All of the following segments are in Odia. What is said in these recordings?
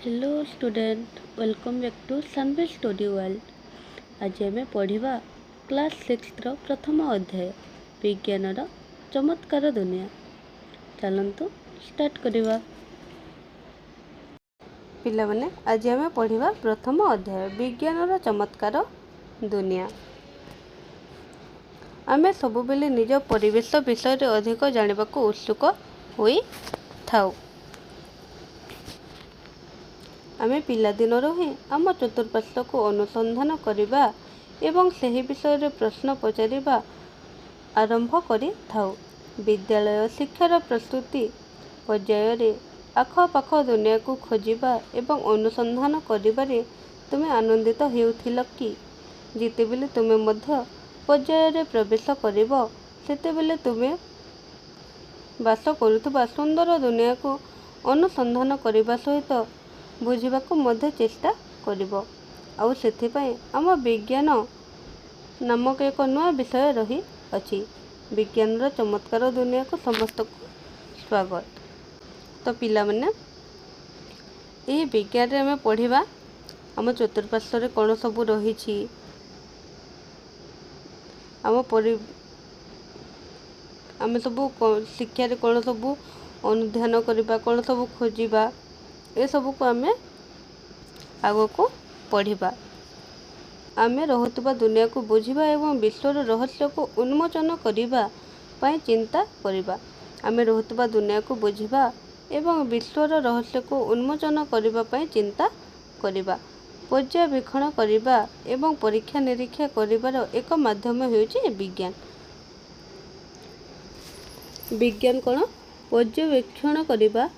Hello student, welcome back to Sunway study world. आज आम पढ़ा क्लास 6 प्रथम अध्याय विज्ञानर चमत्कार दुनिया। चलतु स्टार्ट करवा। पिला माने आज आम पढ़ा प्रथम अध्याय विज्ञानर चमत्कार दुनिया। आमे सबुबेले निज परिवेश विषय रे अधिक जानिबा को उत्सुक होई थाउ। आमे पिलादिनरू ही आम चतुर्पार्श्व को अनुसंधान करवा एवं सही विषय रे प्रश्न पचारिबा आरंभ करि थाउ। विद्यालय शिक्षार प्रस्तुति पर्याय रे आखपाख दुनिया को खोजिबा एवं अनुसंधान करिबारे तुमे आनंदित हेउथिल कि? जितेबेले तुमे मध्य पर्याय रे प्रवेश करिबो सेतेबेले तुमे बास करुथबा सुंदर दुनिया को अनुसंधान करने सहित बुझाक मध्य चेष्टा करिबो। आउ सेथिपाई आम विज्ञान नामक एक नया विषय रही अछि। विज्ञान चमत्कार दुनिया को समस्त को स्वागत। तो पिला माने यही विज्ञान रे आम पढ़िबा आम चतुर्पार्श्व रे कौन सब रही आम सब शिक्षा रे कौन सब अनुध्यान करबा कौन सब खोजिबा ए सब को आम आग को पढ़ा। आम रहुतबा दुनिया को बुझिबा एवं विश्वर रहस्य को उन्मोचन करिबा पई चिंता करिबा। आम रहुतबा दुनिया को बुझिबा एवं विश्वर रहस्य को उन्मोचन करिबा पई चिंता करिबा। पर्यवेक्षण करिबा एवं परीक्षा निरीक्षा करिबार एक माध्यम हेउची विज्ञान। विज्ञान कौन? पर्यवेक्षण करिबा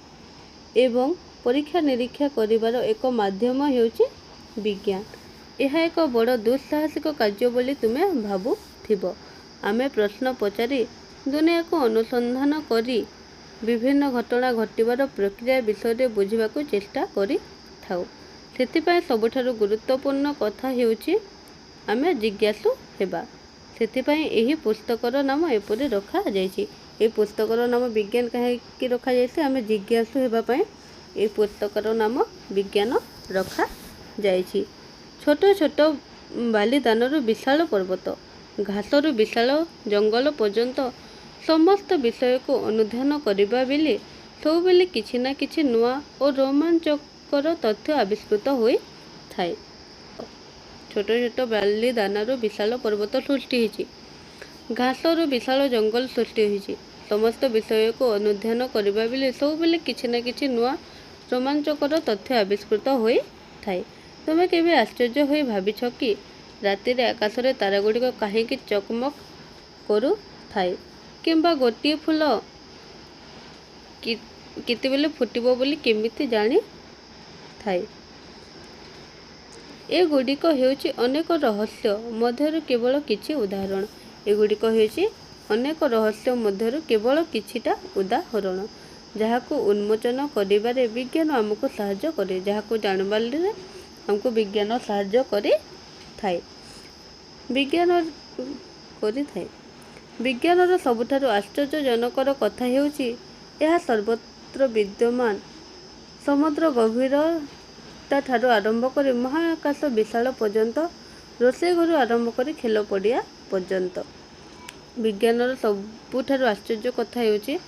एवं परीक्षा निरीक्षा करिबार एक माध्यम हेउची विज्ञान। यह एक बड़ दुस्साहसिक कार्य बोली तुमे भाबुथिबो। आमे प्रश्न पचारि दुनिया को अनुसंधान करी विभिन्न घटना घटिबार प्रक्रिया विषय बुझिबा को चेष्टा करि थाउ। सेथिपाई सबुठारु गुरुत्वपूर्ण कथा हेउची आमे जिज्ञासु हेबा। सेथिपाई एही पुस्तकर नाम एपरि रखा जायछि। ए पुस्तकर नाम विज्ञान काहेकि रखा जायछि? आमे जिज्ञासु हेबा पई ए पुस्तकर नाम विज्ञान रखा जायछि। छोट छोट बालिदानरू विशाल पर्वत, घासरू विशाल जंगल पर्यंत समस्त विषय को अनुध्यान करबा बेले सबुबेले किछि ना किछि नुआ और रोमांचकर तथ्य आविष्कृत होई थाए। छोट छोट बालिदानरू विशाल पर्वत सृष्टि होइछि, घासरू विशाल जंगल सृष्टि होइछि। समस्त विषय को अनुध्यान करबा बेले सबुबेले किछि ना किछि नुआ रोमांचकर तथ्य आविष्कृत होई थाए। तुमे केबे आश्चर्य होई भाबिछ कि राति रे आकाश रे तारा गुड़िक काहेकि चकमक करू थाए किंबा गोटे फूल केतेबेले फुटिबो बोली केमिति जानी थाए? ए गुड़िक हेउची अनेक रहस्य मध्यरु केवल किछि उदाहरण। ए गुड़िक हेउची अनेक रहस्य मध्यरु केवल किछिटा उदाहरण जहाको उन्मोचन करिबारे विज्ञान हमको सहाय्य करे, जहाको जानबारे हमको विज्ञान सहाय्य करे थाए। विज्ञानर सबुठारु आश्चर्यजनकर कथा हेउची यह सर्वत्र विद्यमान समुद्र गभीरता ठारू आरंभ करी महाकाश विशाल पर्यंत, रोषेई घरु आरंभ करी खेल पड़िया पर्यंत। विज्ञानर सबुठारु आश्चर्य कथा हेउची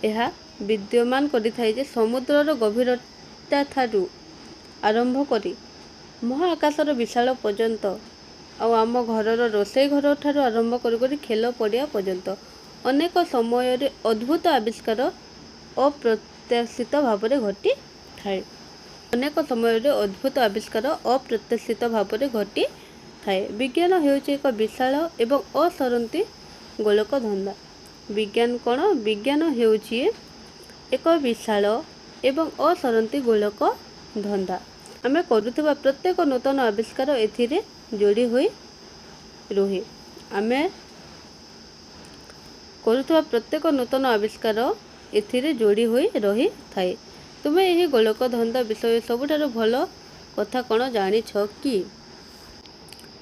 यह विद्यमान करिथाए जे समुद्रर गभीरता ठारू आरंभ करी महाकाशर विशाल पर्यंत आउ आम घरर रोषेई घर ठारू आरंभ करी खेल पड़िया पर्यंत अनेक समय रे अद्भुत आविष्कार अप्रत्याशित भाव में घटी थाए। अनेक समय रे अद्भुत आविष्कार अप्रत्याशित भाव में घटी थाए। विज्ञान हेउची एक विशाल एवं असरंती गोलक धंदा। विज्ञान कौन? विज्ञान हेउची एक विशाल एवं असरंती गोलक धंदा। आमे करुथबा प्रत्येक नूतन आविष्कार एथिरे जोड़ी होई रहे। आमे करुथबा प्रत्येक नूतन आविष्कार एथिरे जोड़ी होई रही थाए। तुमे एही गोलक धंदा विषय सबुठारु भल कथा कौन जानिछ कि?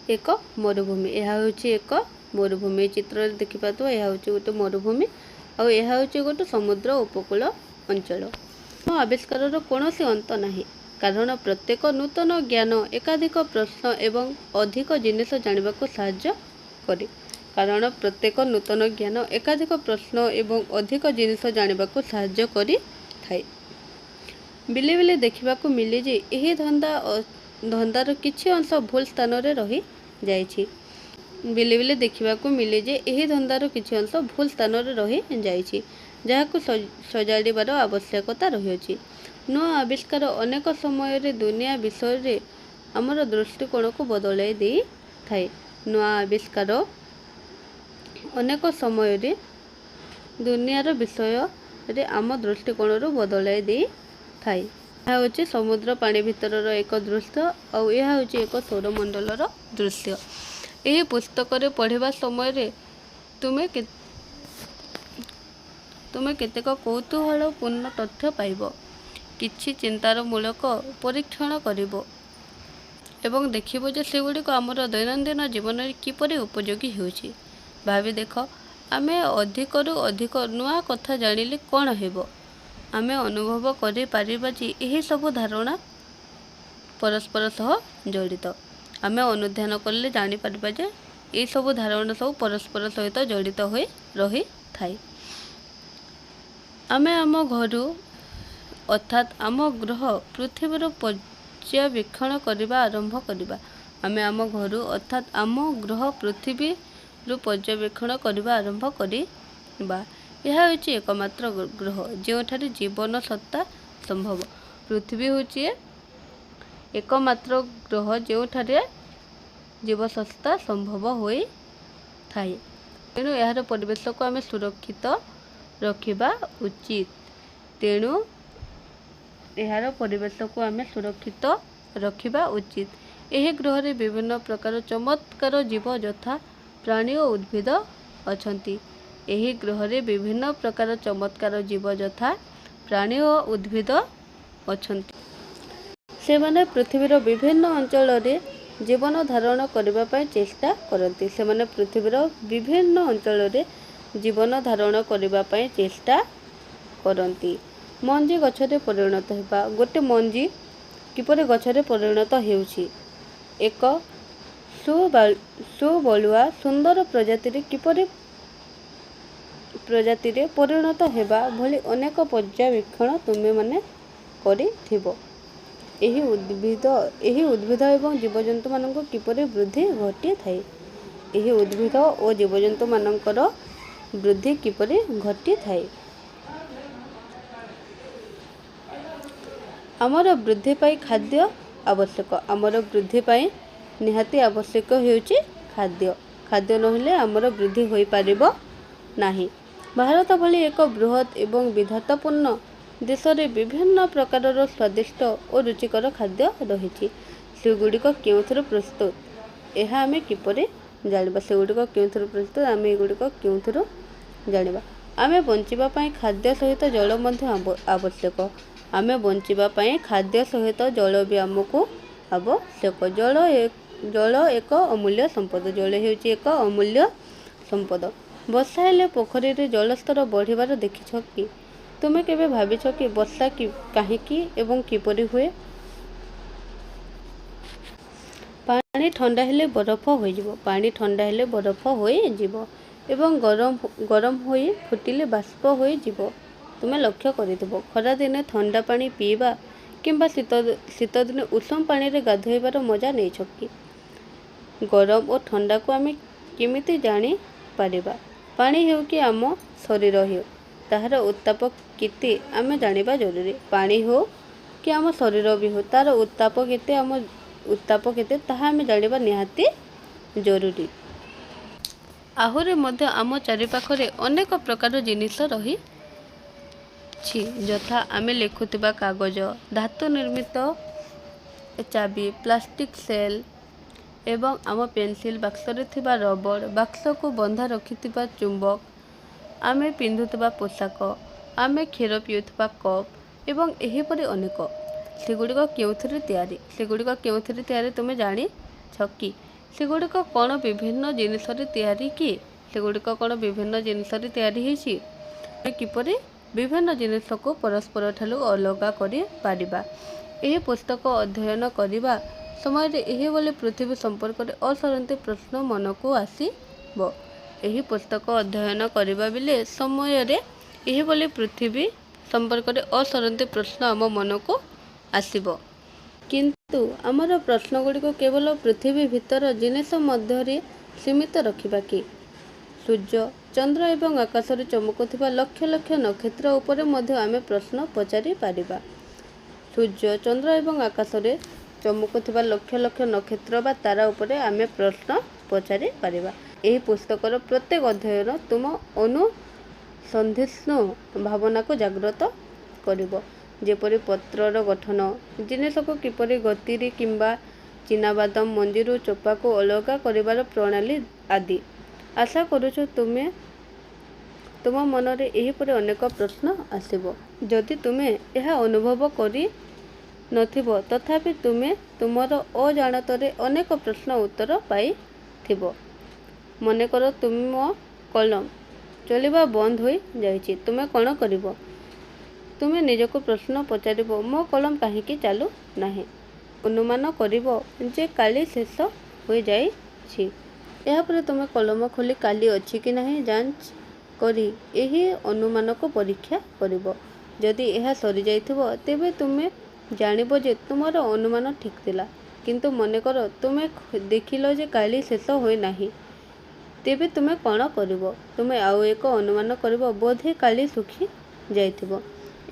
एक मरुभूमि। यह होची एक मरुभूमि। चित्र देखि पातो यह होची गोटे मरुभूमि और यह होची गोटे समुद्र उपकूल अंचल। आविष्कार कौन सी अंत नहीं। କାରଣ ପ୍ରତ୍ୟେକ ନୂତନ ଜ୍ଞାନ ଏକାଧିକ ପ୍ରଶ୍ନ ଏବଂ ଅଧିକ ଜିନିଷ ଜାଣିବାକୁ ସାହାଯ୍ୟ କରେ। କାରଣ ପ୍ରତ୍ୟେକ ନୂତନ ଜ୍ଞାନ ଏକାଧିକ ପ୍ରଶ୍ନ ଏବଂ ଅଧିକ ଜିନିଷ ଜାଣିବାକୁ ସାହାଯ୍ୟ କରିଥାଏ। ବେଳେ ବେଳେ ଦେଖିବାକୁ ମିଳେ ଯେ ଏହି ଧନ୍ଦାର କିଛି ଅଂଶ ଭୁଲ ସ୍ଥାନରେ ରହିଯାଇଛି। ବେଳେ ବେଳେ ଦେଖିବାକୁ ମିଳେ ଯେ ଏହି ଧନ୍ଦାର କିଛି ଅଂଶ ଭୁଲ ସ୍ଥାନରେ ରହିଯାଇଛି, ଯାହାକୁ ସଜାଡ଼ିବାର ଆବଶ୍ୟକତା ରହିଛି। ନୂଆ ଆବିଷ୍କାର ଅନେକ ସମୟରେ ଦୁନିଆ ବିଷୟରେ ଆମର ଦୃଷ୍ଟିକୋଣକୁ ବଦଳାଇ ଦେଇଥାଏ। ନୂଆ ଆବିଷ୍କାର ଅନେକ ସମୟରେ ଦୁନିଆର ବିଷୟରେ ଆମ ଦୃଷ୍ଟିକୋଣରୁ ବଦଳାଇ ଦେଇଥାଏ। ଏହା ହେଉଛି ସମୁଦ୍ର ପାଣି ଭିତରର ଏକ ଦୃଶ୍ୟ, ଆଉ ଏହା ହେଉଛି ଏକ ସୌରମଣ୍ଡଳର ଦୃଶ୍ୟ। ଏହି ପୁସ୍ତକରେ ପଢ଼ିବା ସମୟରେ ତୁମେ କେତେକ କୌତୂହଳପୂର୍ଣ୍ଣ ତଥ୍ୟ ପାଇବ, କିଛି ଚିନ୍ତାର ମୂଳକ ପରୀକ୍ଷଣ କରିବ ଏବଂ ଦେଖିବ ଯେ ସେଗୁଡ଼ିକ ଆମର ଦୈନନ୍ଦିନ ଜୀବନରେ କିପରି ଉପଯୋଗୀ ହେଉଛି। ଭାବି ଦେଖ, ଆମେ ଅଧିକରୁ ଅଧିକ ନୂଆ କଥା ଜାଣିଲେ କ'ଣ ହେବ? ଆମେ ଅନୁଭବ କରିପାରିବା ଯେ ଏହିସବୁ ଧାରଣା ପରସ୍ପର ସହ ଜଡ଼ିତ। ଆମେ ଅନୁଧ୍ୟାନ କଲେ ଜାଣିପାରିବା ଯେ ଏହିସବୁ ଧାରଣା ସବୁ ପରସ୍ପର ସହିତ ଜଡ଼ିତ ହୋଇ ରହିଥାଏ। ଆମେ ଆମ ଘରୁ ଅର୍ଥାତ୍ ଆମ ଗ୍ରହ ପୃଥିବୀରୁ ପର୍ଯ୍ୟବେକ୍ଷଣ କରିବା ଆରମ୍ଭ କରିବା। ଆମେ ଆମ ଘରୁ ଅର୍ଥାତ୍ ଆମ ଗ୍ରହ ପୃଥିବୀରୁ ପର୍ଯ୍ୟବେକ୍ଷଣ କରିବା ଆରମ୍ଭ କରିବା। ଏହା ହେଉଛି ଏକମାତ୍ର ଗ୍ରହ ଯେଉଁଠାରେ ଜୀବନ ସତ୍ତା ସମ୍ଭବ। ପୃଥିବୀ ହେଉଛି ଏକମାତ୍ର ଗ୍ରହ ଯେଉଁଠାରେ ଜୀବସତ୍ତା ସମ୍ଭବ ହୋଇଥାଏ। ତେଣୁ ଏହାର ପରିବେଶକୁ ଆମେ ସୁରକ୍ଷିତ ରଖିବା ଉଚିତ। ଏହି ଗ୍ରହରେ ବିଭିନ୍ନ ପ୍ରକାର ଚମତ୍କାର ଜୀବ ଯଥା ପ୍ରାଣୀ ଓ ଉଦ୍ଭିଦ ଅଛନ୍ତି। ଏହି ଗ୍ରହରେ ବିଭିନ୍ନ ପ୍ରକାର ଚମତ୍କାର ଜୀବ ଯଥା ପ୍ରାଣୀ ଓ ଉଦ୍ଭିଦ ଅଛନ୍ତି। ସେମାନେ ପୃଥିବୀର ବିଭିନ୍ନ ଅଞ୍ଚଳରେ ଜୀବନ ଧାରଣ କରିବା ପାଇଁ ଚେଷ୍ଟା କରନ୍ତି। ସେମାନେ ପୃଥିବୀର ବିଭିନ୍ନ ଅଞ୍ଚଳରେ ଜୀବନ ଧାରଣ କରିବା ପାଇଁ ଚେଷ୍ଟା କରନ୍ତି। ମଞ୍ଜି ଗଛରେ ପରିଣତ ହେବା। ଗୋଟିଏ ମଞ୍ଜି କିପରି ଗଛରେ ପରିଣତ ହେଉଛି? ଏକ ସୁବଳୁଆ ସୁନ୍ଦର ପ୍ରଜାତିରେ ପରିଣତ ହେବା ଭଳି ଅନେକ ପର୍ଯ୍ୟବେକ୍ଷଣ ତୁମେମାନେ କରିଥିବ। ଏହି ଉଦ୍ଭିଦ ଏବଂ ଜୀବଜନ୍ତୁମାନଙ୍କୁ କିପରି ବୃଦ୍ଧି ଘଟିଥାଏ? ଏହି ଉଦ୍ଭିଦ ଓ ଜୀବଜନ୍ତୁମାନଙ୍କର ବୃଦ୍ଧି କିପରି ଘଟିଥାଏ? ଆମର ବୃଦ୍ଧି ପାଇଁ ଖାଦ୍ୟ ଆବଶ୍ୟକ। ଆମର ବୃଦ୍ଧି ପାଇଁ ନିହାତି ଆବଶ୍ୟକ ହେଉଛି ଖାଦ୍ୟ। ଖାଦ୍ୟ ନହେଲେ ଆମର ବୃଦ୍ଧି ହୋଇପାରିବ ନାହିଁ। ଭାରତ ଭଳି ଏକ ବୃହତ୍ ଏବଂ ବିବିଧତାପୂର୍ଣ୍ଣ ଦେଶରେ ବିଭିନ୍ନ ପ୍ରକାରର ସ୍ୱାଦିଷ୍ଟ ଓ ରୁଚିକର ଖାଦ୍ୟ ରହିଛି। ସେଗୁଡ଼ିକ କେଉଁଥିରୁ ପ୍ରସ୍ତୁତ, ଏହା ଆମେ କିପରି ଜାଣିବା? ଆମେ ବଞ୍ଚିବା ପାଇଁ ଖାଦ୍ୟ ସହିତ ଜଳ ମଧ୍ୟ ଆବଶ୍ୟକ। ଆମେ ବଞ୍ଚିବା ପାଇଁ ଖାଦ୍ୟ ସହିତ ଜଳ ବି ଆମକୁ ଆବଶ୍ୟକ। ଜଳ ଏକ ଅମୂଲ୍ୟ ସମ୍ପଦ। ଜଳ ହେଉଛି ଏକ ଅମୂଲ୍ୟ ସମ୍ପଦ। ବର୍ଷା ହେଲେ ପୋଖରୀରେ ଜଳସ୍ତର ବଢ଼ିବାର ଦେଖିଛ କି? ତୁମେ କେବେ ଭାବିଛ କି ବର୍ଷା କାହିଁକି ଏବଂ କିପରି ହୁଏ? ପାଣି ଥଣ୍ଡା ହେଲେ ବରଫ ହୋଇଯିବ ଏବଂ ଗରମ ହୋଇ ଫୁଟିଲେ ବାଷ୍ପ ହୋଇଯିବ। ତୁମେ ଲକ୍ଷ୍ୟ କରିଥିବ, ଖରାଦିନେ ଥଣ୍ଡା ପାଣି ପିଇବା କିମ୍ବା ଶୀତଦିନେ ଉଷୁମ ପାଣିରେ ଗାଧୋଇବାର ମଜା ନେଇଛ କି? ଗରମ ଓ ଥଣ୍ଡାକୁ ଆମେ କେମିତି ଜାଣିପାରିବା? ପାଣି ହେଉ କି ଆମ ଶରୀର ହେଉ, ତାହାର ଉତ୍ତାପ କେତେ ଆମେ ଜାଣିବା ଜରୁରୀ। ପାଣି ହେଉ କି ଆମ ଶରୀର ବି ହେଉ, ତାହାର ଉତ୍ତାପ କେତେ ତାହା ଆମେ ଜାଣିବା ନିହାତି ଜରୁରୀ। ଆହୁରି ମଧ୍ୟ ଆମ ଚାରିପାଖରେ ଅନେକ ପ୍ରକାର ଜିନିଷ ରହିଛି, ଯଥା ଆମେ ଲେଖୁଥିବା କାଗଜ, ଧାତୁ ନିର୍ମିତ ଚାବି, ପ୍ଲାଷ୍ଟିକ ସେଲ୍ ଏବଂ ଆମ ପେନସିଲ ବାକ୍ସରେ ଥିବା ରବର, ବାକ୍ସକୁ ବନ୍ଧା ରଖିଥିବା ଚୁମ୍ବକ, ଆମେ ପିନ୍ଧୁଥିବା ପୋଷାକ, ଆମେ କ୍ଷୀର ପିଉଥିବା କପ୍ ଏବଂ ଏହିପରି ଅନେକ। ସେଗୁଡ଼ିକ କେଉଁଥିରେ ତିଆରି ତୁମେ ଜାଣିଛ କି? ସେଗୁଡ଼ିକ କ'ଣ ବିଭିନ୍ନ ଜିନିଷରେ ତିଆରି ହୋଇଛି? ଆମେ କିପରି ବିଭିନ୍ନ ଜିନିଷକୁ ପରସ୍ପରଠାରୁ ଅଲଗା କରିପାରିବା ଏହି ପୁସ୍ତକ ଅଧ୍ୟୟନ କରିବା ସମୟରେ ଏହିଭଳି ପୃଥିବୀ ସମ୍ପର୍କରେ ଅସରନ୍ତି ପ୍ରଶ୍ନ ମନକୁ ଆସିବ। ଏହି ପୁସ୍ତକ ଅଧ୍ୟୟନ କରିବା ବେଳେ ସମୟରେ ଏହିଭଳି ପୃଥିବୀ ସମ୍ପର୍କରେ ଅସରନ୍ତି ପ୍ରଶ୍ନ ଆମ ମନକୁ ଆସିବ। କିନ୍ତୁ ଆମର ପ୍ରଶ୍ନ ଗୁଡ଼ିକୁ କେବଳ ପୃଥିବୀ ଭିତର ଜିନିଷ ମଧ୍ୟରେ ସୀମିତ ରଖିବା କି? ସୂର୍ଯ୍ୟ, ଚନ୍ଦ୍ର ଏବଂ ଆକାଶରେ ଚମକୁଥିବା ଲକ୍ଷ ଲକ୍ଷ ନକ୍ଷତ୍ର ଉପରେ ମଧ୍ୟ ଆମେ ପ୍ରଶ୍ନ ପଚାରି ପାରିବା। ସୂର୍ଯ୍ୟ, ଚନ୍ଦ୍ର ଏବଂ ଆକାଶରେ ଚମକୁଥିବା ଲକ୍ଷ ଲକ୍ଷ ନକ୍ଷତ୍ର ବା ତାରା ଉପରେ ଆମେ ପ୍ରଶ୍ନ ପଚାରି ପାରିବା। ଏହି ପୁସ୍ତକର ପ୍ରତ୍ୟେକ ଅଧ୍ୟୟନ ତୁମ ଅନୁସନ୍ଧିତ୍ସୁ ଭାବନାକୁ ଜାଗ୍ରତ କରିବ, ଯେପରି ପତ୍ରର ଗଠନ, ଜିନିଷକୁ କିପରି ଗତିରେ କିମ୍ବା ଚିନାବାଦାମ ମଞ୍ଜିରୁ ଚୋପାକୁ ଅଲଗା କରିବାର ପ୍ରଣାଳୀ ଆଦି। ଆଶା କରୁଛୁ ତୁମ ମନରେ ଏହିପରି ଅନେକ ପ୍ରଶ୍ନ ଆସିବ। ଯଦି ତୁମେ ଏହା ଅନୁଭବ କରି ନଥିବ, ତଥାପି ତୁମେ ତୁମର ଅଜାଣତରେ ଅନେକ ପ୍ରଶ୍ନ ଉତ୍ତର ପାଇଥିବ। ମନେକର ତୁମ କଲମ ଚଳିବା ବନ୍ଦ ହୋଇ ଯାଇଛି, ତୁମେ କ'ଣ କରିବ? ତୁମେ ନିଜକୁ ପ୍ରଶ୍ନ ପଚାରିବ, ମୋ କଲମ କାହିଁକି ଚାଲୁ ନାହିଁ? ଅନୁମାନ କରିବ ଯେ କାଲି ଶେଷ ହୋଇଯାଇଛି। ଏହାପରେ ତୁମେ କଲମ ଖୋଲି କାଲି ଅଛି କି ନାହିଁ ଯାଞ୍ଚ କରି ଏହି ଅନୁମାନକୁ ପରୀକ୍ଷା କରିବ। ଯଦି ଏହା ସରିଯାଇଥିବ, ତେବେ ତୁମେ ଜାଣିବ ଯେ ତୁମର ଅନୁମାନ ଠିକ୍ ଥିଲା। କିନ୍ତୁ ମନେକର ତୁମେ ଦେଖିଲ ଯେ କାଲି ଶେଷ ହୋଇନାହିଁ, ତେବେ ତୁମେ କ'ଣ କରିବ? ତୁମେ ଆଉ ଏକ ଅନୁମାନ କରିବ, ବୋଧେ କାଲି ଶୁଖି ଯାଇଥିବ।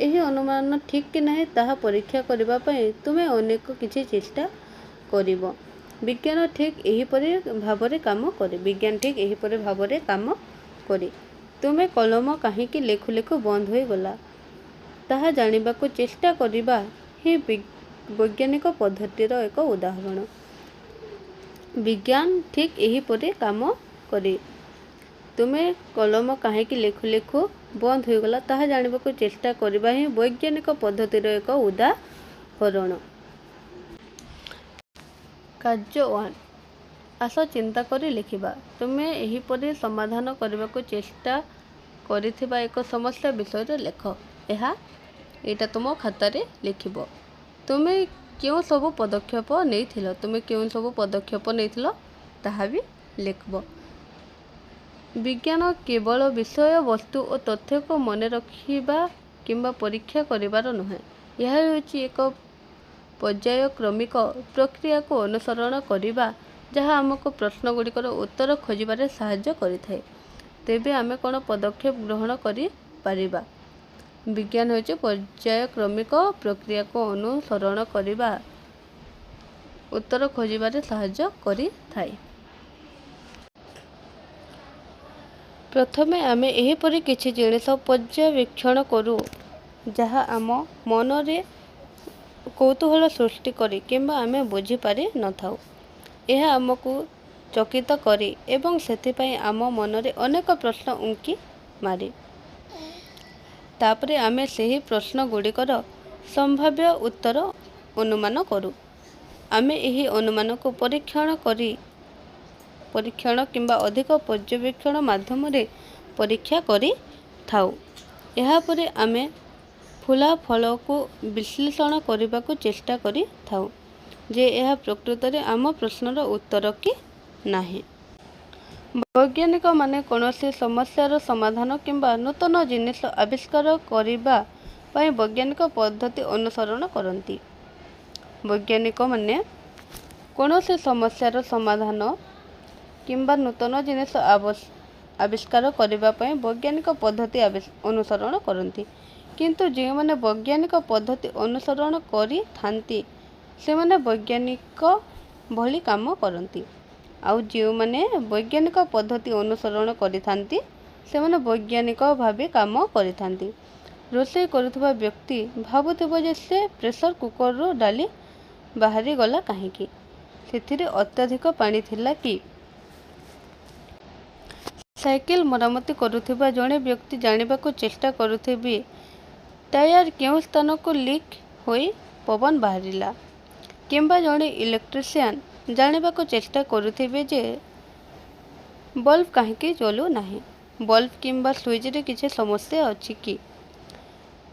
ଏହି ଅନୁମାନ ଠିକ୍ କି ନାହିଁ ତାହା ପରୀକ୍ଷା କରିବା ପାଇଁ ତୁମେ ଅନେକ କିଛି ଚେଷ୍ଟା କରିବ। ବିଜ୍ଞାନ ଠିକ୍ ଏହିପରି ଭାବରେ କାମ କରେ। ତୁମେ କଲମ କାହିଁକି ଲେଖୁ ଲେଖୁ ବନ୍ଦ ହୋଇଗଲା, ତାହା ଜାଣିବାକୁ ଚେଷ୍ଟା କରିବା ହିଁ ବୈଜ୍ଞାନିକ ପଦ୍ଧତିର ଏକ ଉଦାହରଣ। ବିଜ୍ଞାନ ଠିକ୍ ଏହିପରି କାମ କରେ। ତୁମେ କଲମ କାହିଁକି ଲେଖୁ ଲେଖୁ ବନ୍ଦ ହୋଇଗଲା, ତାହା ଜାଣିବାକୁ ଚେଷ୍ଟା କରିବା ହିଁ ବୈଜ୍ଞାନିକ ପଦ୍ଧତିର ଏକ ଉଦାହରଣ। କାର୍ଯ୍ୟ 1, ଆସ ଚିନ୍ତା କରି ଲେଖିବା। ତୁମେ ଏହିପରି ସମାଧାନ କରିବାକୁ ଚେଷ୍ଟା କରିଥିବା ଏକ ସମସ୍ୟା ବିଷୟରେ ଲେଖ। ଏଇଟା ତୁମ ଖାତାରେ ଲେଖିବ। ତୁମେ କେଉଁ ସବୁ ପଦକ୍ଷେପ ନେଇଥିଲ ତାହା ବି ଲେଖିବ। ବିଜ୍ଞାନ କେବଳ ବିଷୟ, ବସ୍ତୁ ଓ ତଥ୍ୟକୁ ମନେ ରଖିବା କିମ୍ବା ପରୀକ୍ଷା କରିବାର ନୁହେଁ। ଏହା ହେଉଛି ଏକ ପର୍ଯ୍ୟାୟକ୍ରମିକ ପ୍ରକ୍ରିୟାକୁ ଅନୁସରଣ କରିବା, ଯାହା ଆମକୁ ପ୍ରଶ୍ନଗୁଡ଼ିକର ଉତ୍ତର ଖୋଜିବାରେ ସାହାଯ୍ୟ କରିଥାଏ। ତେବେ ଆମେ କ'ଣ ପଦକ୍ଷେପ ଗ୍ରହଣ କରିପାରିବା? ବିଜ୍ଞାନ ହେଉଛି ପର୍ଯ୍ୟାୟକ୍ରମିକ ପ୍ରକ୍ରିୟାକୁ ଅନୁସରଣ କରିବା, ଉତ୍ତର ଖୋଜିବାରେ ସାହାଯ୍ୟ କରିଥାଏ। ପ୍ରଥମେ ଆମେ ଏହିପରି କିଛି ଜିନିଷ ପର୍ଯ୍ୟବେକ୍ଷଣ କରୁ, ଯାହା ଆମ ମନରେ କୌତୂହଳ ସୃଷ୍ଟି କରେ କିମ୍ବା ଆମେ ବୁଝିପାରି ନଥାଉ। ଏହା ଆମକୁ ଚକିତ କରେ ଏବଂ ସେଥିପାଇଁ ଆମ ମନରେ ଅନେକ ପ୍ରଶ୍ନ ଉଙ୍କି ମାରେ। ତାପରେ ଆମେ ସେହି ପ୍ରଶ୍ନଗୁଡ଼ିକର ସମ୍ଭାବ୍ୟ ଉତ୍ତର ଅନୁମାନ କରୁ। ଆମେ ଏହି ଅନୁମାନକୁ ପରୀକ୍ଷଣ କିମ୍ବା ଅଧିକ ପର୍ଯ୍ୟବେକ୍ଷଣ ମାଧ୍ୟମରେ ପରୀକ୍ଷା କରିଥାଉ। ଏହାପରେ ଆମେ ଫଳାଫଳକୁ ବିଶ୍ଳେଷଣ କରିବାକୁ ଚେଷ୍ଟା କରିଥାଉ ଯେ ଏହା ପ୍ରକୃତରେ ଆମ ପ୍ରଶ୍ନର ଉତ୍ତର କି ନାହିଁ। ବୈଜ୍ଞାନିକମାନେ କୌଣସି ସମସ୍ୟାର ସମାଧାନ କିମ୍ବା ନୂତନ ଜିନିଷ ଆବିଷ୍କାର କରିବା ପାଇଁ ବୈଜ୍ଞାନିକ ପଦ୍ଧତି ଅନୁସରଣ କରନ୍ତି। ବୈଜ୍ଞାନିକମାନେ କୌଣସି ସମସ୍ୟାର ସମାଧାନ କିମ୍ବା ନୂତନ ଜିନିଷ ଆବିଷ୍କାର କରିବା ପାଇଁ ବୈଜ୍ଞାନିକ ପଦ୍ଧତି ଅନୁସରଣ କରନ୍ତି। କିନ୍ତୁ ଯେଉଁମାନେ ବୈଜ୍ଞାନିକ ପଦ୍ଧତି ଅନୁସରଣ କରିଥାନ୍ତି, ସେମାନେ ବୈଜ୍ଞାନିକ ଭଳି କାମ କରନ୍ତି। ଆଉ ଯେଉଁମାନେ ବୈଜ୍ଞାନିକ ପଦ୍ଧତି ଅନୁସରଣ କରିଥାନ୍ତି, ସେମାନେ ବୈଜ୍ଞାନିକ ଭାବେ କାମ କରିଥାନ୍ତି। ରୋଷେଇ କରୁଥିବା ବ୍ୟକ୍ତି ଭାବୁଥିବ ଯେ ସେ ପ୍ରେସର କୁକରରୁ ଡାଲି ବାହାରିଗଲା କାହିଁକି? ସେଥିରେ ଅତ୍ୟଧିକ ପାଣି ଥିଲା କି? ସାଇକେଲ ମରାମତି କରୁଥିବା ଜଣେ ବ୍ୟକ୍ତି ଜାଣିବାକୁ ଚେଷ୍ଟା କରୁଥିବେ ଟାୟାର କେଉଁ ସ୍ଥାନକୁ ଲିକ୍ ହୋଇ ପବନ ବାହାରିଲା। କିମ୍ବା ଜଣେ ଇଲେକ୍ଟ୍ରିସିଆନ ଜାଣିବାକୁ ଚେଷ୍ଟା କରୁଥିବେ ଯେ ବଲ୍ବ କାହିଁକି ଜଳୁନାହିଁ। ବଲ୍ବ କିମ୍ବା ସୁଇଚରେ କିଛି ସମସ୍ୟା ଅଛି କି?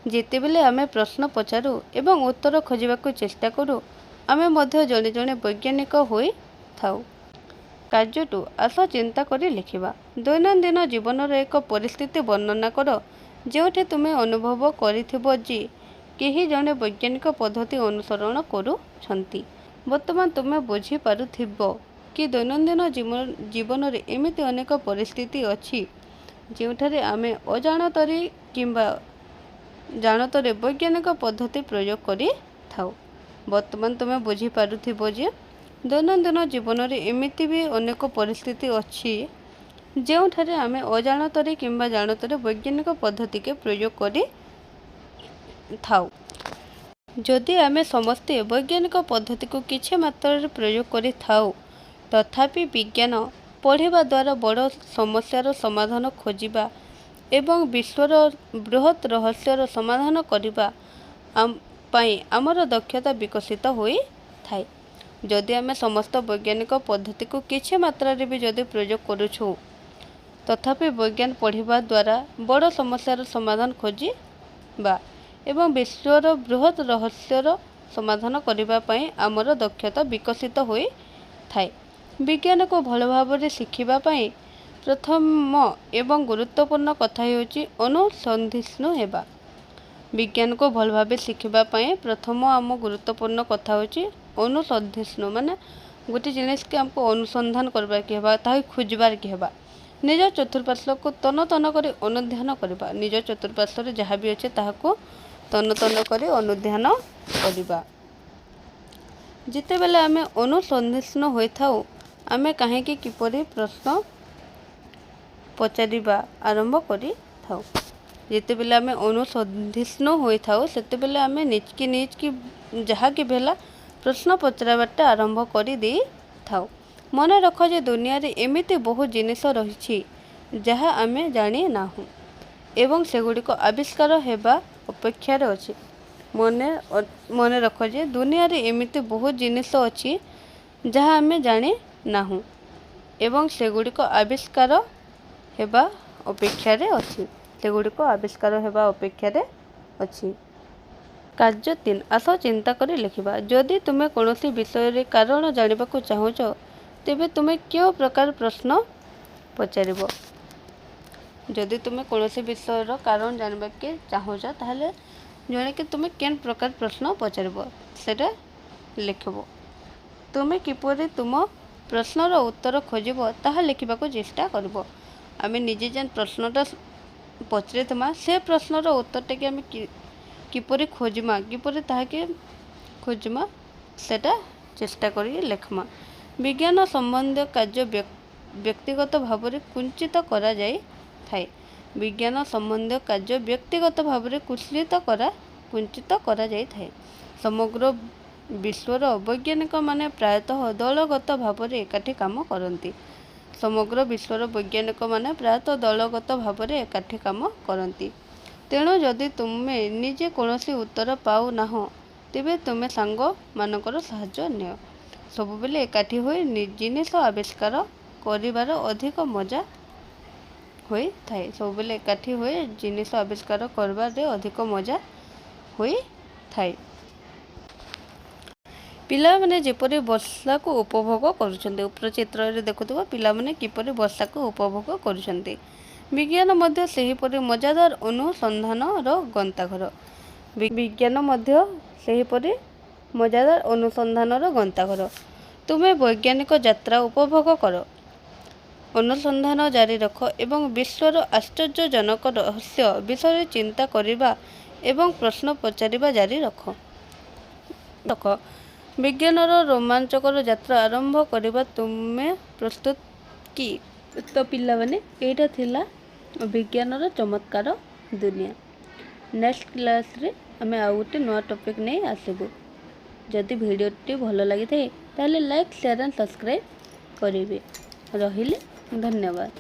ଯେତେବେଳେ ଆମେ ପ୍ରଶ୍ନ ପଚାରୁ ଏବଂ ଉତ୍ତର ଖୋଜିବାକୁ ଚେଷ୍ଟା କରୁ ଆମେ ମଧ୍ୟ ଜଣେ ଜଣେ ବୈଜ୍ଞାନିକ ହୋଇଥାଉ। କାର୍ଯ୍ୟ 2 ଆସ ଚିନ୍ତା କରି ଲେଖିବା। ଦୈନନ୍ଦିନ ଜୀବନର ଏକ ପରିସ୍ଥିତି ବର୍ଣ୍ଣନା କର ଯେଉଁଠି ତୁମେ ଅନୁଭବ କରିଥିବ ଯେ କେହି ଜଣେ ବୈଜ୍ଞାନିକ ପଦ୍ଧତି ଅନୁସରଣ କରୁଛନ୍ତି। ବର୍ତ୍ତମାନ ତୁମେ ବୁଝିପାରୁଥିବ କି ଦୈନନ୍ଦିନ ଜୀବନରେ ଏମିତି ଅନେକ ପରିସ୍ଥିତି ଅଛି ଯେଉଁଠାରେ ଆମେ ଅଜାଣତରେ କିମ୍ବା ଜାଣତରେ ବୈଜ୍ଞାନିକ ପଦ୍ଧତି ପ୍ରୟୋଗ କରିଥାଉ। ବର୍ତ୍ତମାନ ତୁମେ ବୁଝିପାରୁଥିବ ଯେ ଦୈନନ୍ଦିନ ଜୀବନରେ ଏମିତି ବି ଅନେକ ପରିସ୍ଥିତି ଅଛି ଯେଉଁଠାରେ ଆମେ ଅଜାଣତରେ କିମ୍ବା ଜାଣତରେ ବୈଜ୍ଞାନିକ ପଦ୍ଧତିକୁ ପ୍ରୟୋଗ କରିଥାଉ। ଯଦି ଆମେ ସମସ୍ତେ ବୈଜ୍ଞାନିକ ପଦ୍ଧତିକୁ କିଛି ମାତ୍ରାରେ ପ୍ରୟୋଗ କରିଥାଉ ତଥାପି ବିଜ୍ଞାନ ପଢ଼ିବା ଦ୍ୱାରା ବଡ଼ ସମସ୍ୟାର ସମାଧାନ ଖୋଜିବା ଏବଂ ବିଶ୍ୱର ବୃହତ୍ ରହସ୍ୟର ସମାଧାନ କରିବା ପାଇଁ ଆମର ଦକ୍ଷତା ବିକଶିତ ହୋଇଥାଏ। ଯଦି ଆମେ ସମସ୍ତ ବୈଜ୍ଞାନିକ ପଦ୍ଧତିକୁ କିଛି ମାତ୍ରାରେ ବି ଯଦି ପ୍ରୟୋଗ କରୁଛୁ ତଥାପି ବିଜ୍ଞାନ ପଢ଼ିବା ଦ୍ୱାରା ବଡ଼ ସମସ୍ୟାର ସମାଧାନ ଖୋଜିବା ଏବଂ ବିଶ୍ୱର ବୃହତ୍ ରହସ୍ୟର ସମାଧାନ କରିବା ପାଇଁ ଆମର ଦକ୍ଷତା ବିକଶିତ ହୋଇଥାଏ। ବିଜ୍ଞାନକୁ ଭଲ ଭାବରେ ଶିଖିବା ପାଇଁ ପ୍ରଥମ ଏବଂ ଗୁରୁତ୍ୱପୂର୍ଣ୍ଣ କଥା ହେଉଛି ଅନୁସନ୍ଧିତ୍ସୁ ହେବା। ବିଜ୍ଞାନକୁ ଭଲ ଭାବେ ଶିଖିବା ପାଇଁ ପ୍ରଥମ ଆମ ଗୁରୁତ୍ୱପୂର୍ଣ୍ଣ କଥା ହେଉଛି ଅନୁସନ୍ଧିତ୍ସୁ ମାନେ ଗୋଟେ ଜିନିଷକେ ଆମକୁ ଅନୁସନ୍ଧାନ କରିବାରକେ ହେବା ତାହା ଖୋଜିବାରକେ ହେବା। ନିଜ ଚତୁଃପାର୍ଶ୍ୱକୁ ତନ ତନ କରି ଅନୁଧ୍ୟାନ କରିବା। ନିଜ ଚତୁଃପାର୍ଶ୍ୱରେ ଯାହା ବି ଅଛି ତାହାକୁ ତନ ତନ କରି ଅନୁଧ୍ୟାନ କରିବା। ଯେତେବେଳେ ଆମେ ଅନୁସନ୍ଧିତ୍ସୁ ହୋଇଥାଉ ଆମେ କାହିଁକି କିପରି ପ୍ରଶ୍ନ ପଚାରିବା ଆରମ୍ଭ କରିଥାଉ। ଯେତେବେଳେ ଆମେ ଅନୁସନ୍ଧିତ୍ସୁ ହୋଇଥାଉ ସେତେବେଳେ ଆମେ ନିଜକି ଯାହାକି ବି ହେଲା ପ୍ରଶ୍ନ ପଚାରିବାଟା ଆରମ୍ଭ କରି ଦେଇଥାଉ। ମନେ ରଖ ଯେ ଦୁନିଆରେ ଏମିତି ବହୁ ଜିନିଷ ରହିଛି ଯାହା ଆମେ ଜାଣି ନାହୁଁ ଏବଂ ସେଗୁଡ଼ିକ ଆବିଷ୍କାର ହେବା ଅପେକ୍ଷାରେ ଅଛି। ମନେ ରଖ ଯେ ଦୁନିଆରେ ଏମିତି ବହୁତ ଜିନିଷ ଅଛି ଯାହା ଆମେ ଜାଣି ନାହୁଁ ଏବଂ ସେଗୁଡ଼ିକ ଆବିଷ୍କାର ହେବା ଅପେକ୍ଷାରେ ଅଛି। କାର୍ଯ୍ୟ 3 ଆସ ଚିନ୍ତା କରି ଲେଖିବା। ଯଦି ତୁମେ କୌଣସି ବିଷୟରେ କାରଣ ଜାଣିବାକୁ ଚାହୁଁଛ ତେବେ ତୁମେ କେଉଁ ପ୍ରକାର ପ୍ରଶ୍ନ ପଚାରିବ? ଯଦି ତୁମେ କୌଣସି ବିଷୟର କାରଣ ଜାଣିବାକୁ ଚାହୁଁଛ ତାହେଲେ ଜଣେକି ତୁମେ କେନ୍ ପ୍ରକାର ପ୍ରଶ୍ନ ପଚାରିବ ସେଇଟା ଲେଖିବ। ତୁମେ କିପରି ତୁମ ପ୍ରଶ୍ନର ଉତ୍ତର ଖୋଜିବ ତାହା ଲେଖିବାକୁ ଚେଷ୍ଟା କରିବ। ଆମେ ନିଜେ ଯେନ୍ ପ୍ରଶ୍ନଟା ପଚାରିଥିବା ସେ ପ୍ରଶ୍ନର ଉତ୍ତରଟାକେ ଆମେ କିପରି ଖୋଜିମା ସେଟା ଚେଷ୍ଟା କରି ଲେଖମା। ବିଜ୍ଞାନ ସମ୍ବନ୍ଧୀୟ କାର୍ଯ୍ୟ ବ୍ୟକ୍ତିଗତ ଭାବରେ କୁଞ୍ଚିତ କରାଯାଇଥାଏ। ବିଜ୍ଞାନ ସମ୍ବନ୍ଧୀୟ କାର୍ଯ୍ୟ ବ୍ୟକ୍ତିଗତ ଭାବରେ କୁଞ୍ଚିତ କରାଯାଇଥାଏ। ସମଗ୍ର ବିଶ୍ୱର ବୈଜ୍ଞାନିକମାନେ ପ୍ରାୟତଃ ଦଳଗତ ଭାବରେ ଏକାଠି କାମ କରନ୍ତି। ତେଣୁ ଯଦି ତୁମେ ନିଜେ କୌଣସି ଉତ୍ତର ପାଉ ନାହଁ ତେବେ ତୁମେ ସାଙ୍ଗମାନଙ୍କର ସାହାଯ୍ୟ ନିଅ। ସବୁବେଳେ ଏକାଠି ହୋଇ ଜିନିଷ ଆବିଷ୍କାର କରିବାର ଅଧିକ ମଜା ହୋଇଥାଏ। ପିଲାମାନେ ଯେପରି ବର୍ଷାକୁ ଉପଭୋଗ କରୁଛନ୍ତି। ଉପର ଚିତ୍ରରେ ଦେଖୁଥିବ ପିଲାମାନେ କିପରି ବର୍ଷାକୁ ଉପଭୋଗ କରୁଛନ୍ତି। ବିଜ୍ଞାନ ମଧ୍ୟ ସେହିପରି ମଜାଦାର ଅନୁସନ୍ଧାନର ଗନ୍ତାଘର। ତୁମେ ବୈଜ୍ଞାନିକ ଯାତ୍ରା ଉପଭୋଗ କର, ଅନୁସନ୍ଧାନ ଜାରି ରଖ ଏବଂ ବିଶ୍ୱର ଆଶ୍ଚର୍ଯ୍ୟଜନକ ରହସ୍ୟ ବିଷୟରେ ଚିନ୍ତା କରିବା ଏବଂ ପ୍ରଶ୍ନ ପଚାରିବା ଜାରି ରଖ। ବିଜ୍ଞାନର ରୋମାଞ୍ଚକର ଯାତ୍ରା ଆରମ୍ଭ କରିବା ତୁମେ ପ୍ରସ୍ତୁତ କି? ତ ପିଲାମାନେ ଏଇଟା ଥିଲା ବିଜ୍ଞାନର ଚମତ୍କାର ଦୁନିଆ। ନେକ୍ସଟ କ୍ଲାସ୍ରେ ଆମେ ଆଉ ଗୋଟେ ନୂଆ ଟପିକ୍ ନେଇ ଆସିବୁ। ଯଦି ଭିଡ଼ିଓଟି ଭଲ ଲାଗିଥାଏ ତାହେଲେ ଲାଇକ୍, ସେୟାର ଆଣ୍ଡ ସବସ୍କ୍ରାଇବ୍ କରିବେ। ରହିଲି, ଧନ୍ୟବାଦ।